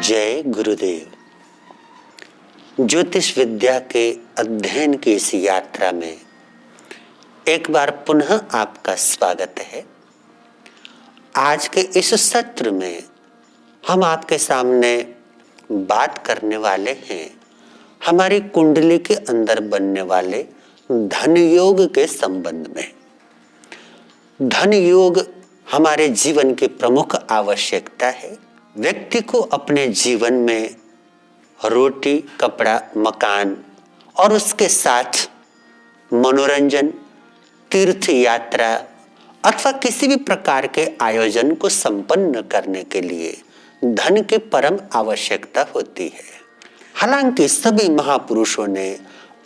जय गुरुदेव। ज्योतिष विद्या के अध्ययन की इस यात्रा में एक बार पुनः आपका स्वागत है। आज के इस सत्र में हम आपके सामने बात करने वाले हैं हमारी कुंडली के अंदर बनने वाले धन योग के संबंध में। धन योग हमारे जीवन की प्रमुख आवश्यकता है। व्यक्ति को अपने जीवन में रोटी, कपड़ा, मकान और उसके साथ मनोरंजन, तीर्थ यात्रा अथवा किसी भी प्रकार के आयोजन को संपन्न करने के लिए धन की परम आवश्यकता होती है। हालांकि सभी महापुरुषों ने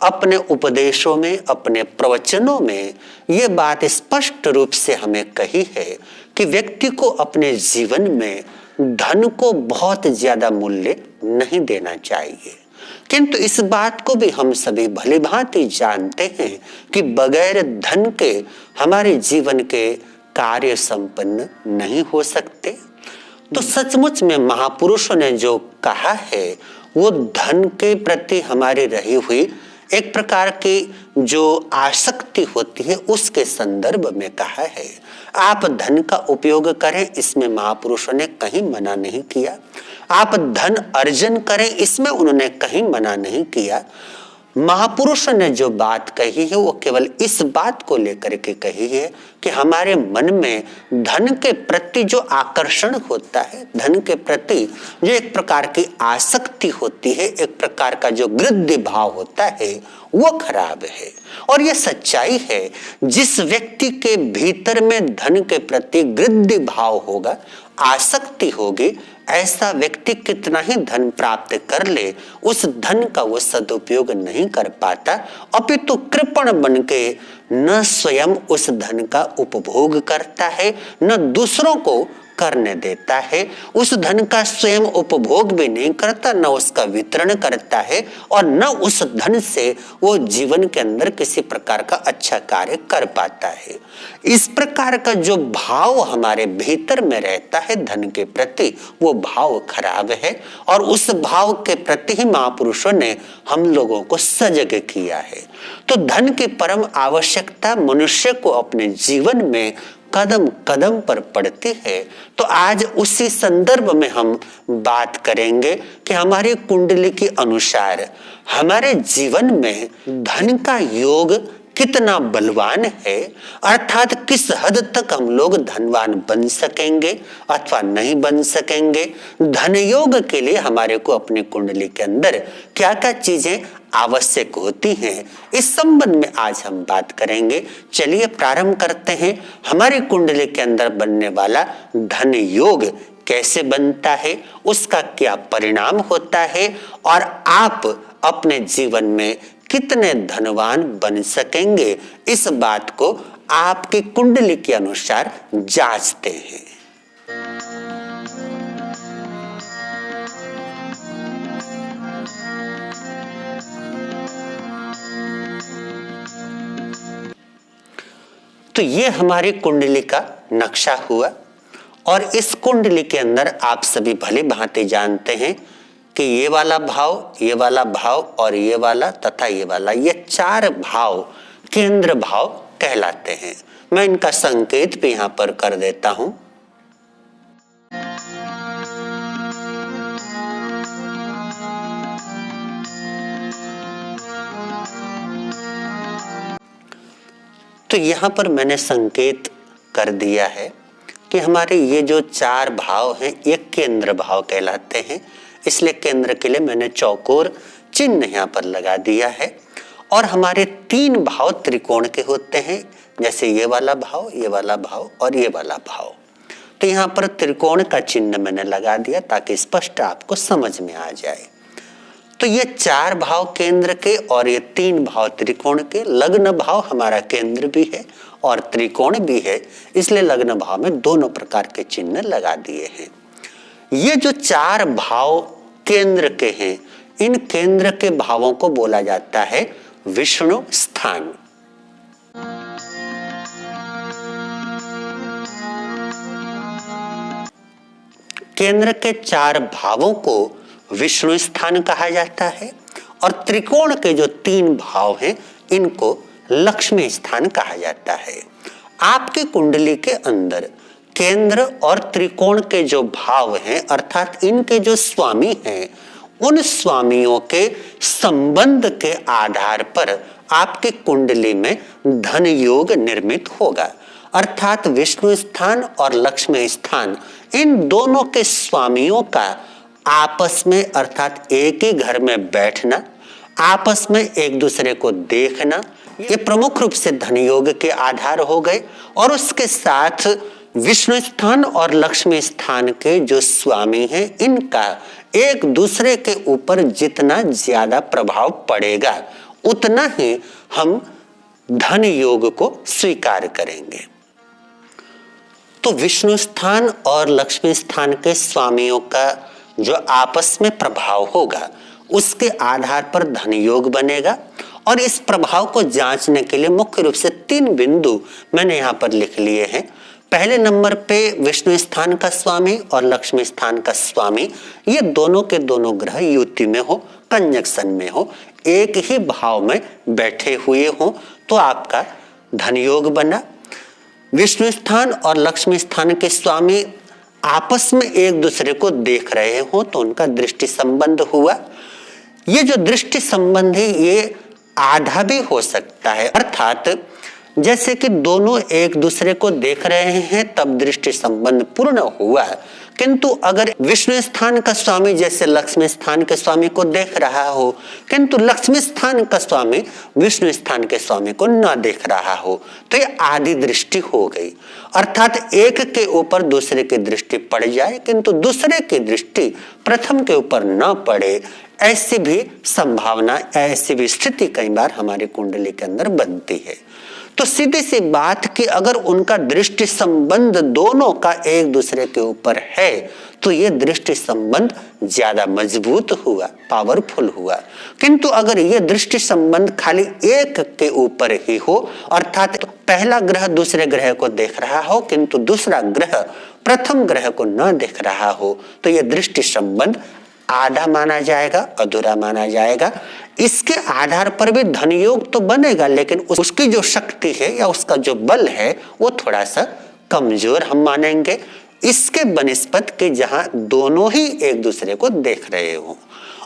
अपने उपदेशों में, अपने प्रवचनों में ये बात स्पष्ट रूप से हमें कही है कि व्यक्ति को अपने जीवन में धन को बहुत ज्यादा मूल्य नहीं देना चाहिए। किंतु इस बात को भी हम सभी भली भांति जानते हैं कि बगैर धन के हमारे जीवन के कार्य संपन्न नहीं हो सकते। तो सचमुच में महापुरुषों ने जो कहा है वो धन के प्रति हमारी रही हुई एक प्रकार की जो आसक्ति होती है उसके संदर्भ में कहा है। आप धन का उपयोग करें, इसमें महापुरुषों ने कहीं मना नहीं किया। आप धन अर्जन करें, इसमें उन्होंने कहीं मना नहीं किया। महापुरुषों ने जो बात कही है वो केवल इस बात को लेकर के कही है कि हमारे मन में धन के प्रति जो आकर्षण होता है, धन के प्रति जो एक प्रकार की आसक्ति होती है, एक प्रकार का जो गृध्य भाव होता है वो खराब है। और ये सच्चाई है, जिस व्यक्ति के भीतर में धन के प्रति गृध्य भाव होगा, आसक्ति होगी, ऐसा व्यक्ति कितना ही धन प्राप्त कर ले, उस धन का वो सदुपयोग नहीं कर पाता, अपितु कृपण बन के न स्वयं उस धन का उपभोग करता है, न दूसरों को करने देता है। उस धन का स्वयं उपभोग भी नहीं करता, न उसका वितरण करता है, और न उस धन से वो जीवन के अंदर किसी प्रकार का अच्छा कार्य कर पाता है। इस प्रकार का जो भाव हमारे भीतर में रहता है धन के प्रति, वो भाव खराब है। और उस भाव के प्रति ही महापुरुषों ने हम लोगों को सजग किया है। तो धन की परम आवश्यकता मनुष्य को अपने जीवन में कदम कदम पर पड़ती है। तो आज उसी संदर्भ में हम बात करेंगे कि हमारी कुंडली के अनुसार हमारे जीवन में धन का योग कितना बलवान है, अर्थात किस हद तक हम लोग धनवान बन सकेंगे अथवा नहीं बन सकेंगे। धन योग के लिए हमारे को अपनी कुंडली के अंदर क्या क्या चीजें आवश्यक होती हैं, इस संबंध में आज हम बात करेंगे। चलिए प्रारंभ करते हैं। हमारी कुंडली के अंदर बनने वाला धन योग कैसे बनता है, उसका क्या परिणाम होता है, और आप अपने जीवन में कितने धनवान बन सकेंगे, इस बात को आपकी कुंडली के अनुसार जांचते हैं। तो ये हमारी कुंडली का नक्शा हुआ, और इस कुंडली के अंदर आप सभी भली भांति जानते हैं कि ये वाला भाव, ये वाला भाव और ये वाला तथा ये वाला, ये चार भाव केंद्र भाव कहलाते हैं। मैं इनका संकेत भी यहां पर कर देता हूं। तो यहां पर मैंने संकेत कर दिया है कि हमारे ये जो चार भाव हैं ये केंद्र भाव कहलाते हैं। इसलिए केंद्र के लिए मैंने चौकोर चिन्ह यहाँ पर लगा दिया है। और हमारे तीन भाव त्रिकोण के होते हैं, जैसे ये वाला भाव, ये वाला भाव और ये वाला भाव। तो यहाँ पर त्रिकोण का चिन्ह मैंने लगा दिया ताकि स्पष्ट आपको समझ में आ जाए। तो ये चार भाव केंद्र के और ये तीन भाव त्रिकोण के। लग्न भाव हमारा केंद्र भी है और त्रिकोण भी है, इसलिए लग्न भाव में दोनों प्रकार के चिन्ह लगा दिए हैं। ये जो चार भाव केंद्र के हैं, इन केंद्र के भावों को बोला जाता है विष्णु स्थान। केंद्र के 4 भावों को विष्णु स्थान कहा जाता है और त्रिकोण के जो 3 भाव हैं इनको लक्ष्मी स्थान कहा जाता है। आपकी कुंडली के अंदर केंद्र और त्रिकोण के जो भाव हैं अर्थात इनके जो स्वामी हैं उन स्वामियों के संबंध के आधार पर आपकी कुंडली में धन योग निर्मित होगा। अर्थात विष्णु स्थान और लक्ष्मी स्थान इन दोनों के स्वामियों का आपस में अर्थात एक ही घर में बैठना, आपस में एक दूसरे को देखना, ये प्रमुख रूप से धन योग के आधार हो गए। और उसके साथ विष्णु स्थान और लक्ष्मी स्थान के जो स्वामी हैं इनका एक दूसरे के ऊपर जितना ज्यादा प्रभाव पड़ेगा उतना ही हम धन योग को स्वीकार करेंगे। तो विष्णु स्थान और लक्ष्मी स्थान के स्वामियों का जो आपस में प्रभाव होगा उसके आधार पर धन योग बनेगा। और इस प्रभाव को जांचने के लिए मुख्य रूप से 3 बिंदु मैंने यहाँ पर लिख लिए हैं। पहले नंबर पे विष्णु स्थान का स्वामी और लक्ष्मी स्थान का स्वामी, ये दोनों के दोनों ग्रह युति में हो, कंजक्शन में हो, एक ही भाव में बैठे हुए हो तो आपका धन योग बना। विष्णु स्थान और लक्ष्मी स्थान के स्वामी आपस में एक दूसरे को देख रहे हो तो उनका दृष्टि संबंध हुआ। ये जो दृष्टि संबंध है ये आधा भी हो सकता है, अर्थात जैसे कि दोनों एक दूसरे को देख रहे हैं तब दृष्टि संबंध पूर्ण हुआ। किंतु अगर विष्णु स्थान का स्वामी जैसे लक्ष्मी स्थान के स्वामी को देख रहा हो किंतु लक्ष्मी स्थान का स्वामी विष्णु स्थान के स्वामी को न देख रहा हो तो ये आधी दृष्टि हो गई। अर्थात एक के ऊपर दूसरे की दृष्टि पड़ जाए किंतु दूसरे की दृष्टि प्रथम के ऊपर न पड़े, ऐसी भी संभावना, ऐसी भी स्थिति कई बार हमारी कुंडली के अंदर बनती है। तो सीधी सी बात कि अगर उनका दृष्टि संबंध दोनों का एक दूसरे के ऊपर है तो ये दृष्टि संबंध ज्यादा मजबूत हुआ, पावरफुल हुआ। किंतु अगर ये दृष्टि संबंध खाली एक के ऊपर ही हो अर्थात पहला ग्रह दूसरे ग्रह को देख रहा हो किंतु दूसरा ग्रह प्रथम ग्रह को न देख रहा हो तो ये दृष्टि संबंध आधा माना जाएगा, अधूरा माना जाएगा। इसके आधार पर भी धन योग तो बनेगा लेकिन उसकी जो शक्ति है या उसका जो बल है वो थोड़ा सा कमजोर हम मानेंगे इसके बनिस्पत के जहां दोनों ही एक दूसरे को देख रहे हो।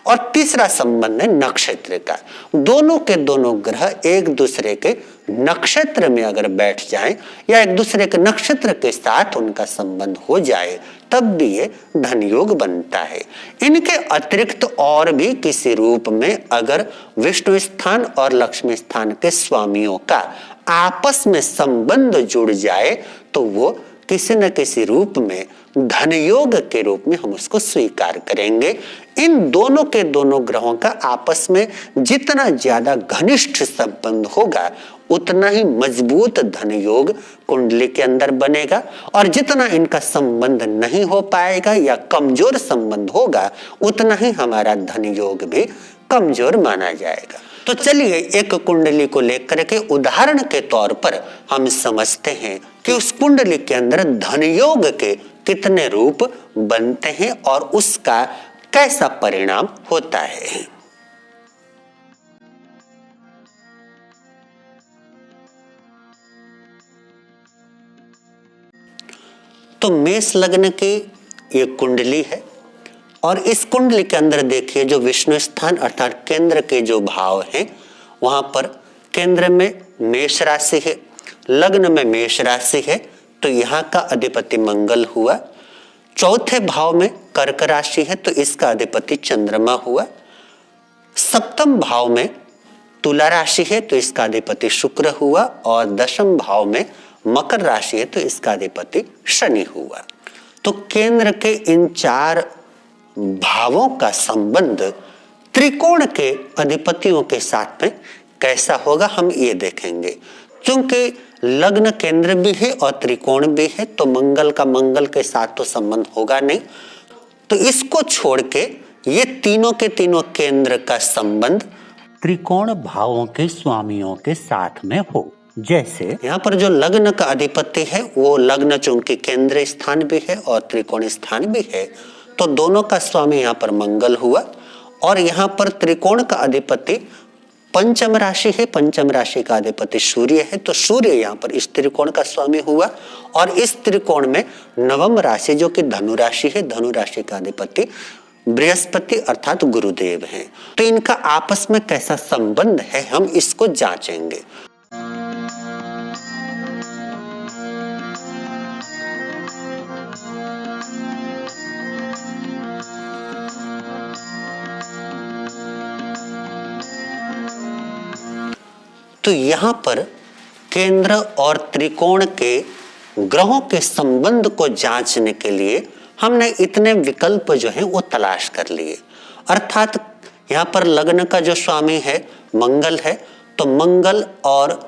और तीसरा संबंध है नक्षत्र का। दोनों के दोनों ग्रह एक दूसरे के नक्षत्र में अगर बैठ जाएं या एक दूसरे के नक्षत्र के साथ उनका संबंध हो जाए तब भी ये धन योग बनता है। इनके अतिरिक्त और भी किसी रूप में अगर विष्णु स्थान और लक्ष्मी स्थान के स्वामियों का आपस में संबंध जुड़ जाए तो वो किसी न किसी रूप में धन योग के रूप में हम उसको स्वीकार करेंगे। इन दोनों के दोनों ग्रहों का आपस में जितना ज्यादा घनिष्ठ संबंध होगा उतना ही मजबूत धन योग कुंडली के अंदर बनेगा और जितना इनका संबंध नहीं हो पाएगा या कमजोर संबंध होगा उतना ही हमारा धन योग भी कमजोर माना जाएगा। तो चलिए एक कुंडली को लेकर के उदाहरण के तौर पर हम समझते हैं कि उस कुंडली के अंदर धन योग के कितने रूप बनते हैं और उसका कैसा परिणाम होता है। तो मेष लग्न की ये कुंडली है और इस कुंडली के अंदर देखिए जो विष्णु स्थान अर्थात केंद्र के जो भाव हैं वहां पर केंद्र में मेष राशि है, लग्न में मेष राशि है तो यहाँ का अधिपति मंगल हुआ। चौथे भाव में कर्क राशि है तो इसका अधिपति चंद्रमा हुआ। सप्तम भाव में तुला राशि है तो इसका अधिपति शुक्र हुआ और दशम भाव में मकर राशि है तो इसका अधिपति शनि हुआ। तो केंद्र के इन 4 भावों का संबंध त्रिकोण के अधिपतियों के साथ में कैसा होगा हम ये देखेंगे। क्योंकि लग्न केंद्र भी है और त्रिकोण भी है तो मंगल का मंगल के साथ तो संबंध होगा नहीं, तो इसको छोड़ के ये तीनों के तीनों केंद्र का संबंध त्रिकोण भावों के स्वामियों के साथ में हो। जैसे यहाँ पर जो लग्न का अधिपति है वो लग्न चूंकि केंद्र स्थान भी है और त्रिकोण स्थान भी है, तो दोनों का स्वामी यहाँ पर मंगल हुआ। और यहाँ पर त्रिकोण का अधिपति पंचम राशि है, पंचम राशि का अधिपति सूर्य है, तो सूर्य यहाँ पर इस त्रिकोण का स्वामी हुआ। और इस त्रिकोण में नवम राशि जो कि धनु राशि है, धनु राशि का अधिपति बृहस्पति अर्थात गुरुदेव हैं। तो इनका आपस में कैसा संबंध है हम इसको जांचेंगे। तो यहाँ पर केंद्र और त्रिकोण के ग्रहों के संबंध को जांचने के लिए हमने इतने विकल्प जो हैं वो तलाश कर लिए। अर्थात यहाँ पर लग्न का जो स्वामी है मंगल है, तो मंगल और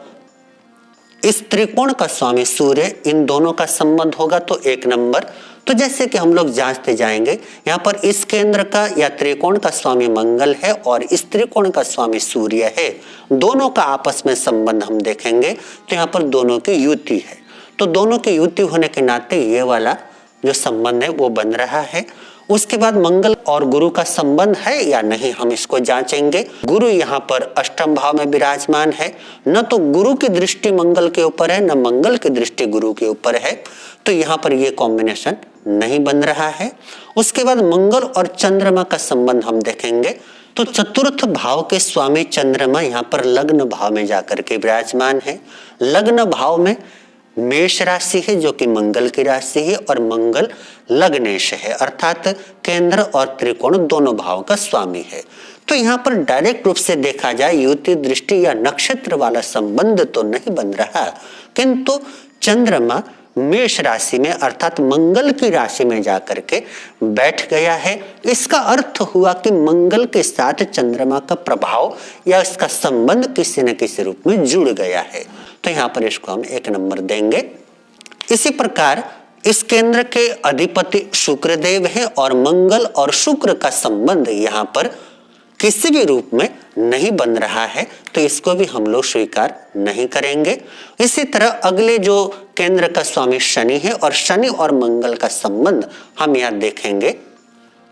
इस त्रिकोण का स्वामी सूर्य, इन दोनों का संबंध होगा तो 1 नंबर। तो जैसे कि हम लोग जांचते जाएंगे, यहाँ पर इस केंद्र का या त्रिकोण का स्वामी मंगल है और इस त्रिकोण का स्वामी सूर्य है, दोनों का आपस में संबंध हम देखेंगे तो यहाँ पर दोनों की युति है। तो दोनों की युति होने के नाते ये वाला जो संबंध है वो बन रहा है। उसके बाद मंगल और गुरु का संबंध है या नहीं हम इसको जांचेंगे। गुरु यहाँ पर अष्टम भाव में विराजमान है, न तो गुरु की दृष्टि मंगल के ऊपर है न मंगल की दृष्टि गुरु के ऊपर है, तो यहाँ पर ये कॉम्बिनेशन नहीं बन रहा है। उसके बाद मंगल और चंद्रमा का संबंध हम देखेंगे, तो चतुर्थ भाव के स्वामी चंद्रमा यहाँ पर लग्न भाव में जाकर के विराजमान है। लग्न भाव में मेष राशि है जो कि मंगल की राशि है और मंगल लग्नेश है, अर्थात केंद्र और त्रिकोण दोनों भाव का स्वामी है। तो यहाँ पर डायरेक्ट रूप से देखा जाए युति दृष्टि या नक्षत्र वाला संबंध तो नहीं बन रहा, किंतु चंद्रमा मेष राशि में अर्थात मंगल की राशि में जाकर के बैठ गया है। इसका अर्थ हुआ कि मंगल के साथ चंद्रमा का प्रभाव या इसका संबंध किसी न किसी रूप में जुड़ गया है, तो यहाँ पर इसको हम 1 नंबर देंगे। इसी प्रकार इस केंद्र के अधिपति शुक्रदेव है और मंगल और शुक्र का संबंध यहाँ पर किसी भी रूप में नहीं बन रहा है, तो इसको भी हम लोग स्वीकार नहीं करेंगे। इसी तरह अगले जो केंद्र का स्वामी शनि है और शनि और मंगल का संबंध हम यहाँ देखेंगे,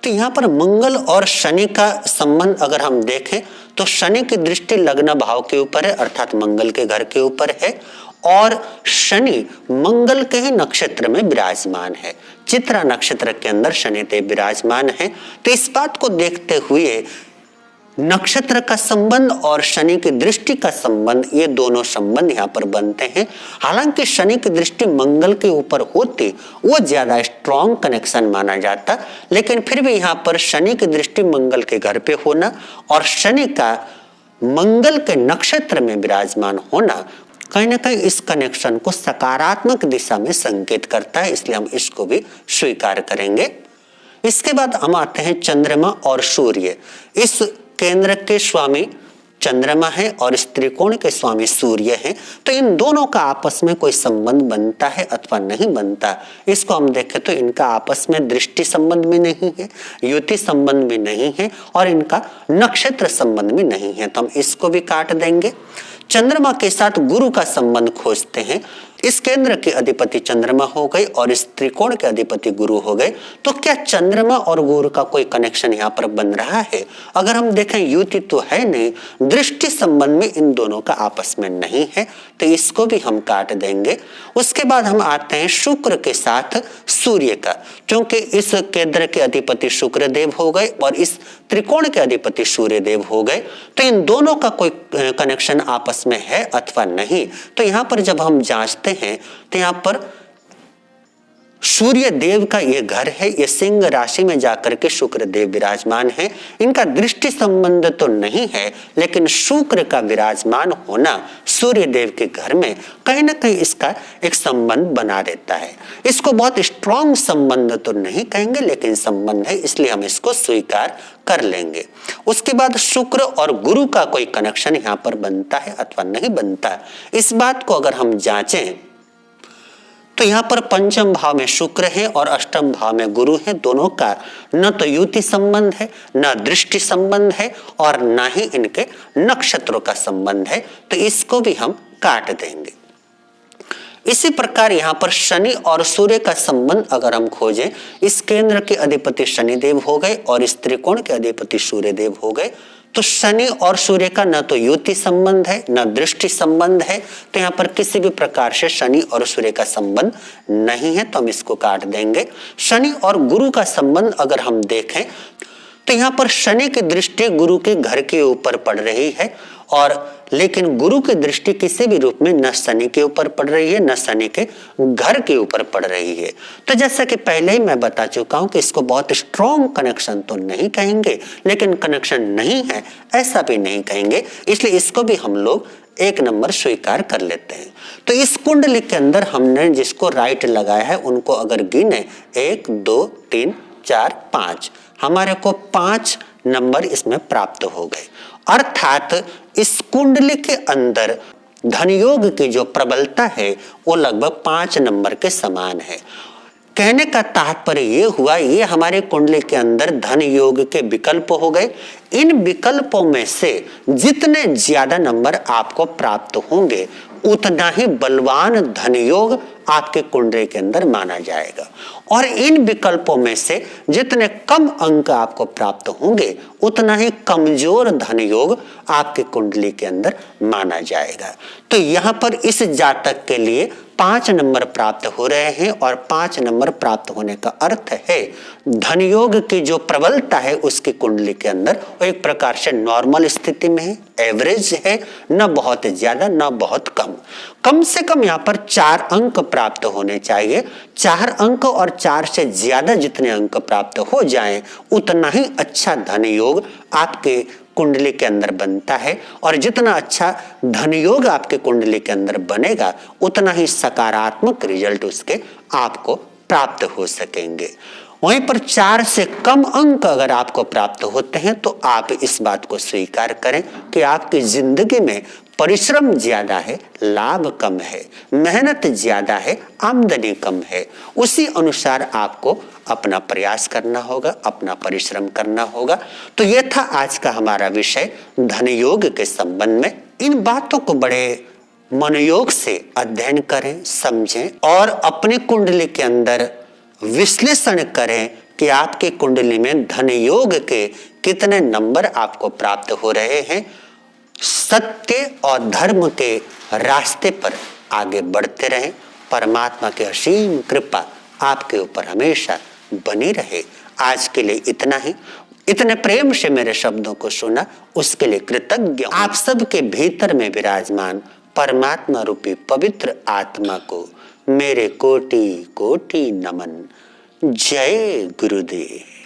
तो यहाँ पर मंगल और शनि का संबंध अगर हम देखें तो शनि की दृष्टि लग्न भाव के ऊपर है अर्थात मंगल के घर के ऊपर है और शनि मंगल के ही नक्षत्र में विराजमान है। चित्रा नक्षत्र के अंदर शनिदेव विराजमान है। तो इस बात को देखते हुए नक्षत्र का संबंध और शनि की दृष्टि का संबंध, ये दोनों संबंध यहाँ पर बनते हैं। हालांकि शनि की दृष्टि मंगल के ऊपर होती वो ज्यादा स्ट्रॉन्ग कनेक्शन माना जाता, लेकिन फिर भी यहाँ पर शनि की दृष्टि मंगल के घर पे होना और शनि का मंगल के नक्षत्र में विराजमान होना कहीं ना कहीं इस कनेक्शन को सकारात्मक दिशा में संकेत करता है, इसलिए हम इसको भी स्वीकार करेंगे। इसके बाद हम आते हैं चंद्रमा और सूर्य। इस केंद्र के स्वामी चंद्रमा है और इस त्रिकोण के स्वामी सूर्य हैं, तो इन दोनों का आपस में कोई संबंध बनता है अथवा नहीं बनता, इसको हम देखें तो इनका आपस में दृष्टि संबंध भी नहीं है, युति संबंध भी नहीं है और इनका नक्षत्र संबंध भी नहीं है, तो हम इसको भी काट देंगे। चंद्रमा के साथ गुरु का संबंध खोजते हैं। इस केंद्र के अधिपति चंद्रमा हो गए और इस त्रिकोण के अधिपति गुरु हो गए, तो क्या चंद्रमा और गुरु का कोई कनेक्शन यहाँ पर बन रहा है? अगर हम देखें युति तो है नहीं, दृष्टि संबंध में इन दोनों का आपस में नहीं है, तो इसको भी हम काट देंगे। उसके बाद हम आते हैं शुक्र के साथ सूर्य का, क्योंकि इस केंद्र के अधिपति शुक्रदेव हो गए और इस त्रिकोण के अधिपति सूर्यदेव हो गए, तो इन दोनों का कोई कनेक्शन आपस में है अथवा नहीं। तो यहाँ पर जब हम जांचते हैं तो यहाँ पर सूर्य देव का ये घर है, ये सिंह राशि में जाकर के शुक्र देव विराजमान है। इनका दृष्टि संबंध तो नहीं है, लेकिन शुक्र का विराजमान होना सूर्य देव के घर में कहीं ना कहीं इसका एक संबंध बना देता है। इसको बहुत स्ट्रॉन्ग संबंध तो नहीं कहेंगे, लेकिन संबंध है, इसलिए हम इसको स्वीकार कर लेंगे। उसके बाद शुक्र और गुरु का कोई कनेक्शन यहाँ पर बनता है अथवा नहीं बनता, इस बात को अगर हम जांचें तो यहाँ पर पंचम भाव में शुक्र है और अष्टम भाव में गुरु है। दोनों का न तो युति संबंध है, न दृष्टि संबंध है और न ही इनके नक्षत्रों का संबंध है, तो इसको भी हम काट देंगे। इसी प्रकार यहाँ पर शनि और सूर्य का संबंध अगर हम खोजें, इस केंद्र के अधिपति शनिदेव हो गए और इस त्रिकोण के अधिपति सूर्यदेव हो गए, तो शनि और सूर्य का न तो युति संबंध है न दृष्टि संबंध है, तो यहाँ पर किसी भी प्रकार से शनि और सूर्य का संबंध नहीं है, तो हम इसको काट देंगे। शनि और गुरु का संबंध अगर हम देखें तो यहाँ पर शनि की दृष्टि गुरु के घर के ऊपर पड़ रही है, और लेकिन गुरु की दृष्टि किसी भी रूप में न शनि के ऊपर पड़ रही है न शनि के घर के ऊपर पड़ रही है। तो जैसा कि पहले ही मैं बता चुका हूं कि इसको बहुत स्ट्रॉन्ग कनेक्शन तो नहीं कहेंगे, लेकिन कनेक्शन नहीं है ऐसा भी नहीं कहेंगे, इसलिए इसको भी हम लोग 1 नंबर स्वीकार कर लेते हैं। तो इस कुंडली के अंदर हमने जिसको राइट लगाया है उनको अगर गिने 1 2 3 4 5, हमारे को 5 नंबर इसमें प्राप्त हो गए। अर्थात इस कुंडली के अंदर धन योग की जो प्रबलता है वो लगभग 5 नंबर के समान है। कहने का तात्पर्य ये हुआ, ये हमारे कुंडली के अंदर धन योग के विकल्प हो गए। इन विकल्पों में से जितने ज्यादा नंबर आपको प्राप्त होंगे उतना ही बलवान धन योग आपके कुंडली के अंदर माना जाएगा, और इन विकल्पों में से जितने कम अंक आपको प्राप्त होंगे उतना ही कमजोर धन योग आपके कुंडली के अंदर माना जाएगा। तो यहाँ पर इस जातक के लिए 5 नंबर प्राप्त हो रहे हैं, और 5 नंबर प्राप्त होने का अर्थ है धन योग की जो प्रबलता है उसकी कुंडली के अंदर वो एक प्रकार से नॉर्मल स्थिति में है, एवरेज है, न बहुत ज्यादा न बहुत कम से कम यहाँ पर 4 अंक प्राप्त होने चाहिए। 4 अंक और 4 से ज्यादा जितने अंक प्राप्त हो जाएं उतना ही अच्छा धन योग आपके कुंडली के अंदर बनता है, और जितना अच्छा धन योग आपके कुंडली के अंदर बनेगा उतना ही सकारात्मक रिजल्ट उसके आपको प्राप्त हो सकेंगे। वहीं पर 4 से कम अंक अगर आपको प्राप्त होते हैं तो आप इस बात को स्वीकार करें कि आपकी जिंदगी में परिश्रम ज्यादा है, लाभ कम है, मेहनत ज्यादा है, आमदनी कम है। उसी अनुसार आपको अपना प्रयास करना होगा, अपना परिश्रम करना होगा। तो ये था आज का हमारा विषय धन योग के संबंध में। इन बातों को बड़े मनोयोग से अध्ययन करें, समझें और अपनी कुंडली के अंदर विश्लेषण करें कि आपके कुंडली में धन योग के कितने नंबर आपको प्राप्त हो रहे हैं। सत्य और धर्म के रास्ते पर आगे बढ़ते रहें। परमात्मा की असीम कृपा आपके ऊपर हमेशा बनी रहे। आज के लिए इतना ही। इतने प्रेम से मेरे शब्दों को सुना उसके लिए कृतज्ञ। आप सबके भीतर में विराजमान परमात्मा रूपी पवित्र आत्मा को मेरे कोटि कोटि नमन। जय गुरुदेव।